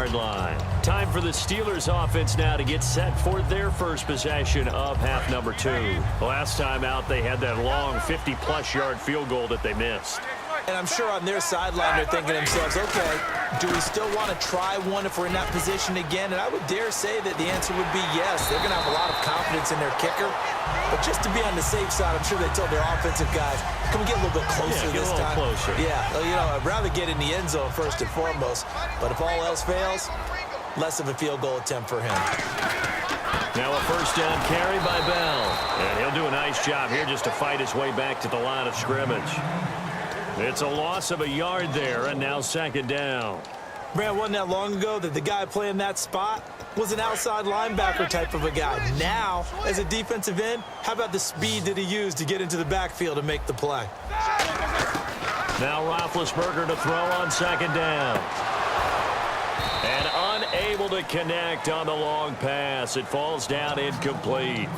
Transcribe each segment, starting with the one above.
20-yard line. Time for the Steelers offense now to get set for their first possession of half number 2. Last time out, they had that long 50-plus yard field goal that they missed. And I'm sure on their sideline they're thinking to themselves, okay, do we still want to try one if we're in that position again? And I would dare say that the answer would be yes. They're going to have a lot of confidence in their kicker. But just to be on the safe side, I'm sure they told their offensive guys, can we get a little bit closer this time? Closer. Yeah, you know, I'd rather get in the end zone first and foremost. But if all else fails, less of a field goal attempt for him. Now a first down carry by Bell. And he'll do a nice job here just to fight his way back to the line of scrimmage. It's a loss of a yard there, and now second down. Brad, wasn't that long ago that the guy playing that spot was an outside linebacker type of a guy. Now, as a defensive end, how about the speed that he used to get into the backfield and make the play? Now Roethlisberger to throw on second down. And unable to connect on the long pass. It falls down incomplete.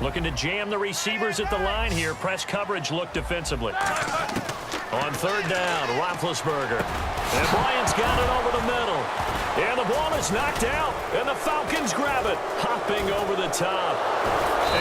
Looking to jam the receivers at the line here. Press coverage look defensively. On third down, Roethlisberger. And Bryant's got it over the middle. And the ball is knocked out. And the Falcons grab it. Hopping over the top.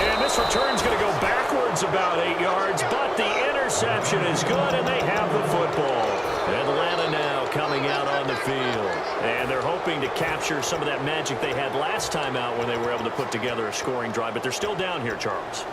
And this return's going to go backwards about 8 yards. But the interception is good, and they have the football. Atlanta now coming out on the field. And they're hoping to capture some of that magic they had last time out when they were able to put together a scoring drive. But they're still down here, Charles.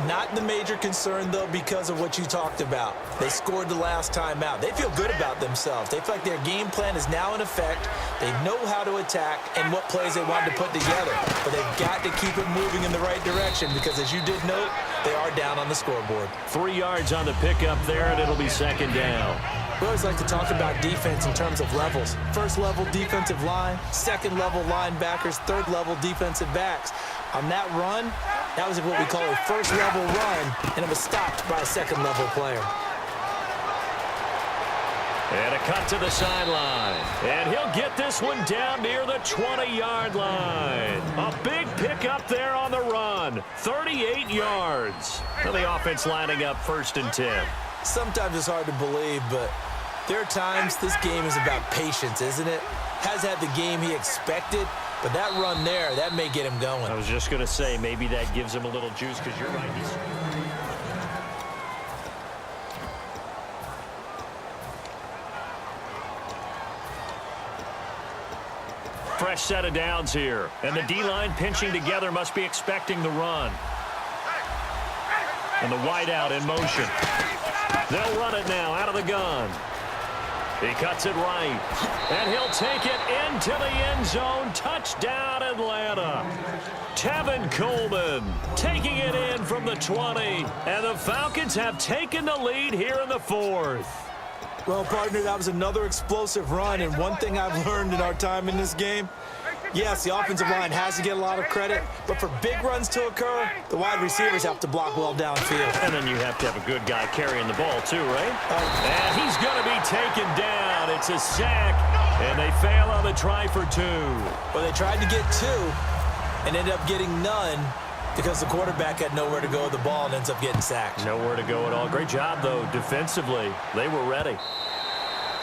Not the major concern, though, because of what you talked about. They scored the last time out. They feel good about themselves. They feel like their game plan is now in effect. They know how to attack and what plays they want to put together. But they've got to keep it moving in the right direction because, as you did note, they are down on the scoreboard. 3 yards on the pickup there, and it'll be second down. We always like to talk about defense in terms of levels. First level defensive line, second level linebackers, third level defensive backs. On that run, that was what we call a first level run, and it was stopped by a second level player. And a cut to the sideline. And he'll get this one down near the 20-yard line. A big pickup there on the run. 38 yards. Now the offense lining up 1st and 10. Sometimes it's hard to believe, but there are times this game is about patience, isn't it? Has had the game he expected, but that run there, that may get him going. I was just going to say, maybe that gives him a little juice because you're right. Fresh set of downs here. And the D-line pinching together must be expecting the run. And the wideout in motion. They'll run it now out of the gun. He cuts it right. And he'll take it into the end zone. Touchdown, Atlanta. Tevin Coleman taking it in from the 20. And the Falcons have taken the lead here in the 4th. Well, partner, that was another explosive run. And one thing I've learned in our time in this game, yes, the offensive line has to get a lot of credit, but for big runs to occur, the wide receivers have to block well downfield. And then you have to have a good guy carrying the ball too, right? And he's going to be taken down. It's a sack, and they fail on the try for 2. Well, they tried to get 2 and ended up getting none because the quarterback had nowhere to go with the ball and ends up getting sacked. Nowhere to go at all. Great job, though, defensively. They were ready.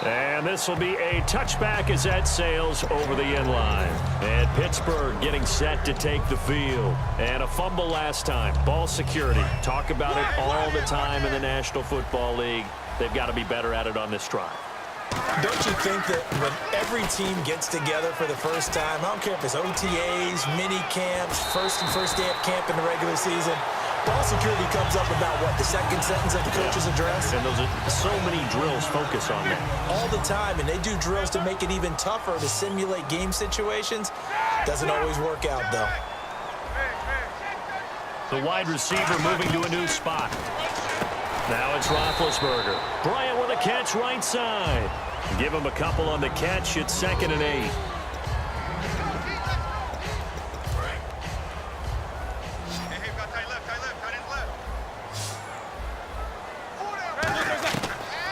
And this will be a touchback as that sails over the end line. And Pittsburgh getting set to take the field. And a fumble last time. Ball security. Talk about it all the time in the National Football League. They've got to be better at it on this drive. Don't you think that when every team gets together for the first time, I don't care if it's OTAs, mini camps, first day of camp in the regular season, ball security comes up about what, the second sentence of the coach's address? And those are so many drills focus on that. All the time, and they do drills to make it even tougher to simulate game situations. Doesn't always work out, though. The wide receiver moving to a new spot. Now it's Roethlisberger. Bryant with a catch right side. Give him a couple on the catch. It's 2nd and 8.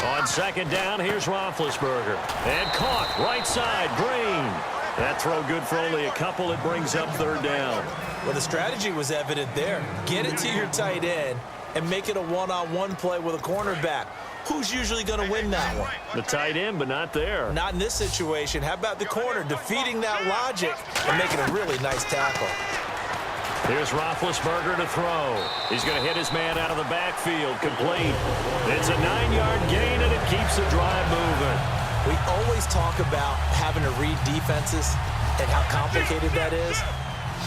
On 2nd down, here's Roethlisberger. And caught right side, Green. That throw good for only a couple. It brings up 3rd down. Well, the strategy was evident there. Get it to your tight end and make it a one-on-one play with a cornerback. Who's usually going to win that one? The tight end, but not there. Not in this situation. How about the corner defeating that logic and making a really nice tackle? Here's Roethlisberger to throw. He's going to hit his man out of the backfield. Complete. It's a 9-yard gain, and it keeps the drive moving. We always talk about having to read defenses and how complicated that is.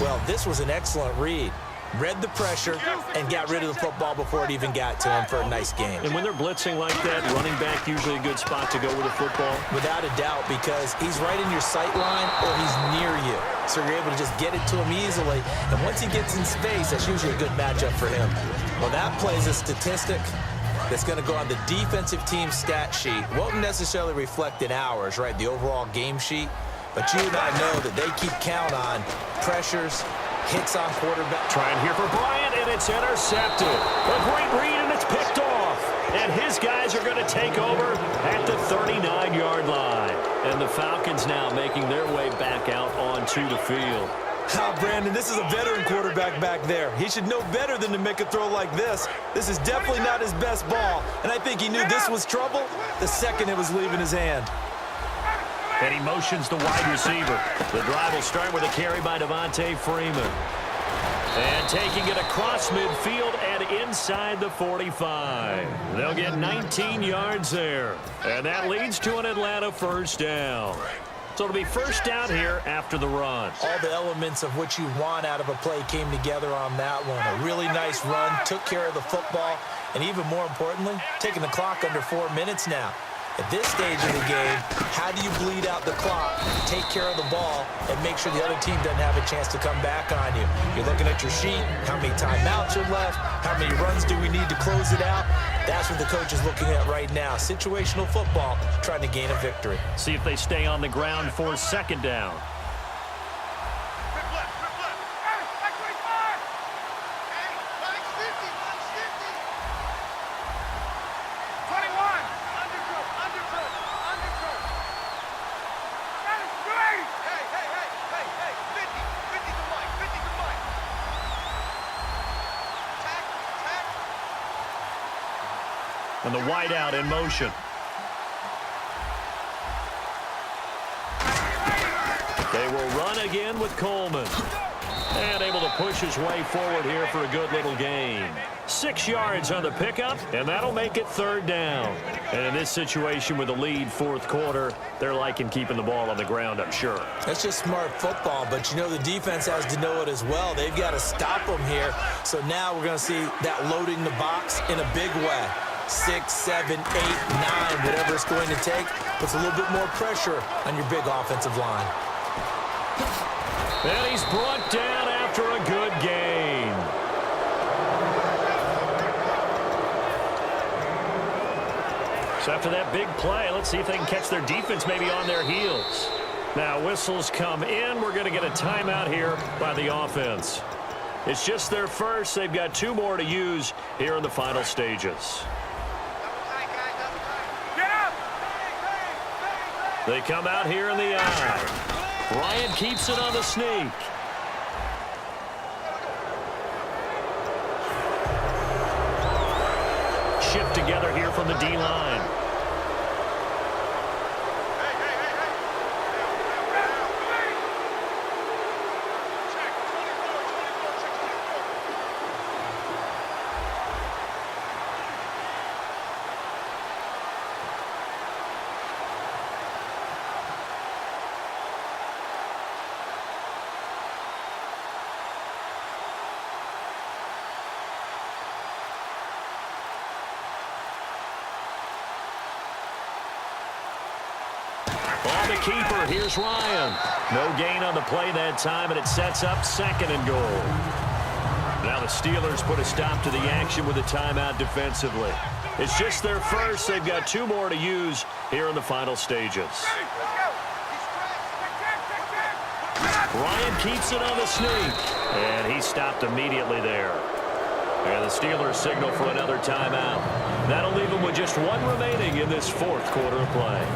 Well, this was an excellent read. Read the pressure and got rid of the football before it even got to him for a nice game. And when they're blitzing like that, running back usually a good spot to go with the football? Without a doubt, because he's right in your sight line or he's near you. So you're able to just get it to him easily. And once he gets in space, that's usually a good matchup for him. Well, that plays a statistic that's going to go on the defensive team stat sheet. Won't necessarily reflect in ours, right, the overall game sheet. But you and I know that they keep count on pressures, hits on quarterback. Trying here for Bryant, and it's intercepted. A great read, and it's picked off. And his guys are going to take over at the 39-yard line. And the Falcons now making their way back out onto the field. Brandon, this is a veteran quarterback back there. He should know better than to make a throw like this. This is definitely not his best ball. And I think he knew this was trouble the second it was leaving his hand. And he motions the wide receiver. The drive will start with a carry by Devontae Freeman. And taking it across midfield and inside the 45. They'll get 19 yards there. And that leads to an Atlanta first down. So it'll be first down here after the run. All the elements of what you want out of a play came together on that one. A really nice run, took care of the football, and even more importantly, taking the clock under 4 minutes now. At this stage of the game, how do you bleed out the clock, take care of the ball, and make sure the other team doesn't have a chance to come back on you? You're looking at your sheet, how many timeouts are left, how many runs do we need to close it out? That's what the coach is looking at right now. Situational football, trying to gain a victory. See if they stay on the ground for second down. And the wideout in motion. They will run again with Coleman. And able to push his way forward here for a good little gain. 6 yards on the pickup, and that'll make it third down. And in this situation with the lead fourth quarter, they're liking keeping the ball on the ground, I'm sure. That's just smart football, but you know the defense has to know it as well. They've got to stop them here. So now we're going to see that loading the box in a big way. 6, 7, 8, 9, whatever it's going to take, puts a little bit more pressure on your big offensive line. And he's brought down after a good gain. So after that big play, let's see if they can catch their defense maybe on their heels. Now whistles come in. We're going to get a timeout here by the offense. It's just their first. They've got 2 more to use here in the final stages. They come out here in the eye. Bryant keeps it on the sneak. Shift together here from the D-line. On the keeper, here's Ryan. No gain on the play that time, and it sets up second and goal. Now the Steelers put a stop to the action with a timeout defensively. It's just their first. They've got 2 more to use here in the final stages. Ryan keeps it on the sneak, and he stopped immediately there. And the Steelers signal for another timeout. That'll leave them with just 1 remaining in this fourth quarter of play.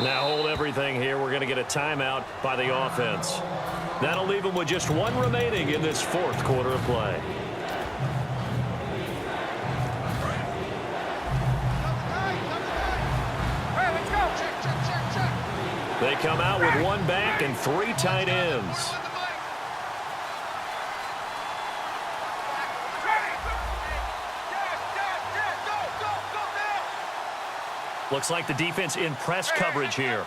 Now hold everything here. We're going to get a timeout by the offense. That'll leave them with just one remaining in this fourth quarter of play. They come out with one back and three tight ends. Looks like the defense in press coverage here.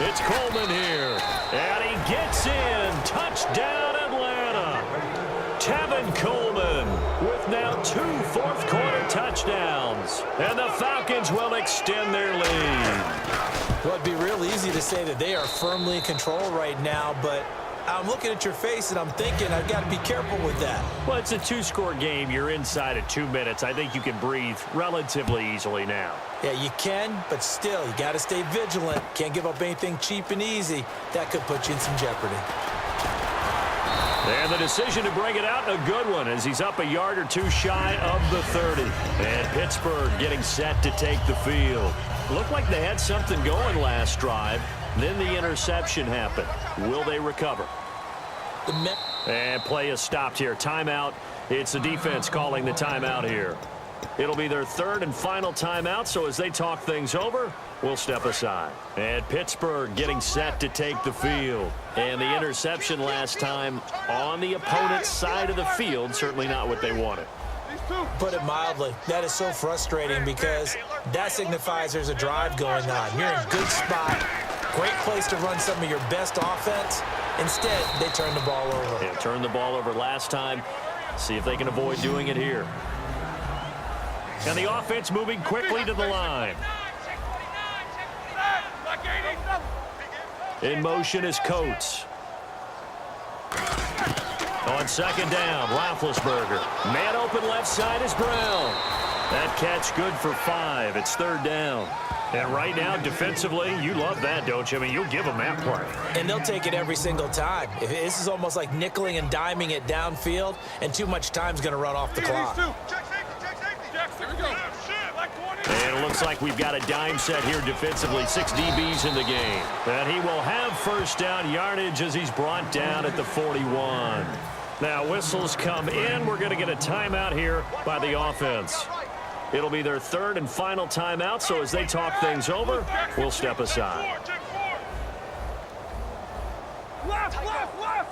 It's Coleman here. And he gets in. Touchdown, Atlanta. Tevin Coleman with now 2 fourth-quarter touchdowns. And the Falcons will extend their lead. Well, it'd be real easy to say that they are firmly in control right now, but I'm looking at your face and I'm thinking I've got to be careful with that. Well, it's a 2-score game. You're inside at 2 minutes. I think you can breathe relatively easily now. Yeah, you can, but still, you got to stay vigilant. Can't give up anything cheap and easy. That could put you in some jeopardy. And the decision to bring it out, a good one, as he's up a yard or two shy of the 30. And Pittsburgh getting set to take the field. Looked like they had something going last drive. Then the interception happened. Will they recover? And play is stopped here. Timeout. It's the defense calling the timeout here. It'll be their third and final timeout, so as they talk things over, we'll step aside. And Pittsburgh getting set to take the field. And the interception last time on the opponent's side of the field, certainly not what they wanted. Put it mildly, that is so frustrating because that signifies there's a drive going on. You're in a good spot. Great place to run some of your best offense. Instead, they turn the ball over. Yeah, turned the ball over last time. See if they can avoid doing it here. And the offense moving quickly to the line. In motion is Coates. On second down, Roethlisberger. Man open left side is Brown. That catch good for 5. It's third down. And right now, defensively, you love that, don't you? I mean, you'll give them that play. And they'll take it every single time. This is almost like nickeling and diming it downfield, and too much time's going to run off the clock. And it looks like we've got a dime set here defensively. 6 DBs in the game. And he will have first down yardage as he's brought down at the 41. Now, whistles come in. We're going to get a timeout here by the offense. It'll be their third and final timeout, so as they talk things over, we'll step aside.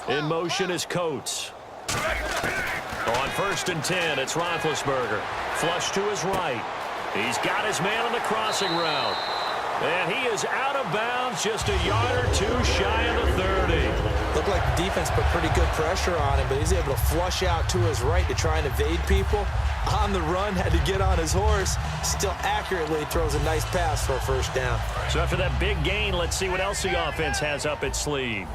In motion is Coates. On first and 10, it's Roethlisberger. Flush to his right. He's got his man on the crossing route. And he is out of bounds just a yard or two shy of the 30. Looked like the defense put pretty good pressure on him, but he's able to flush out to his right to try and evade people. On the run, had to get on his horse. Still accurately throws a nice pass for a first down. So after that big gain, let's see what else the offense has up its sleeve.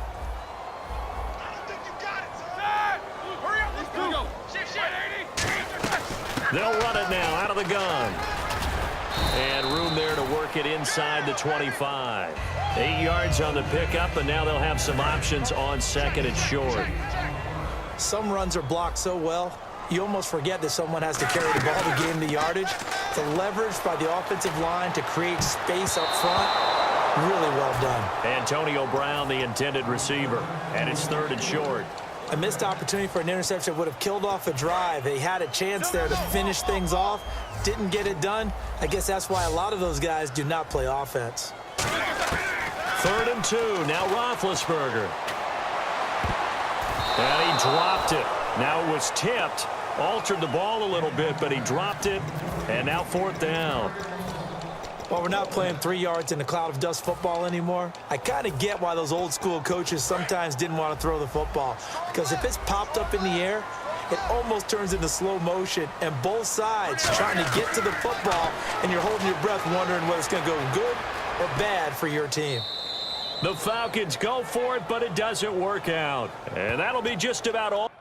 They'll run it now out of the gun. And room there to work it inside the 25. 8 yards on the pickup, and now they'll have some options on second and short. Some runs are blocked so well, you almost forget that someone has to carry the ball to gain the yardage. The leverage by the offensive line to create space up front, really well done. Antonio Brown, the intended receiver, and it's third and short. A missed opportunity for an interception would have killed off a drive. They had a chance there to finish things off, didn't get it done. I guess that's why a lot of those guys do not play offense. Third and 2, now Roethlisberger. And he dropped it. Now it was tipped, altered the ball a little bit, but he dropped it, and now fourth down. While we're not playing 3 yards in a cloud of dust football anymore, I kind of get why those old school coaches sometimes didn't want to throw the football. Because if it's popped up in the air, it almost turns into slow motion, and both sides trying to get to the football, and you're holding your breath wondering whether it's going to go good or bad for your team. The Falcons go for it, but it doesn't work out. And that'll be just about all.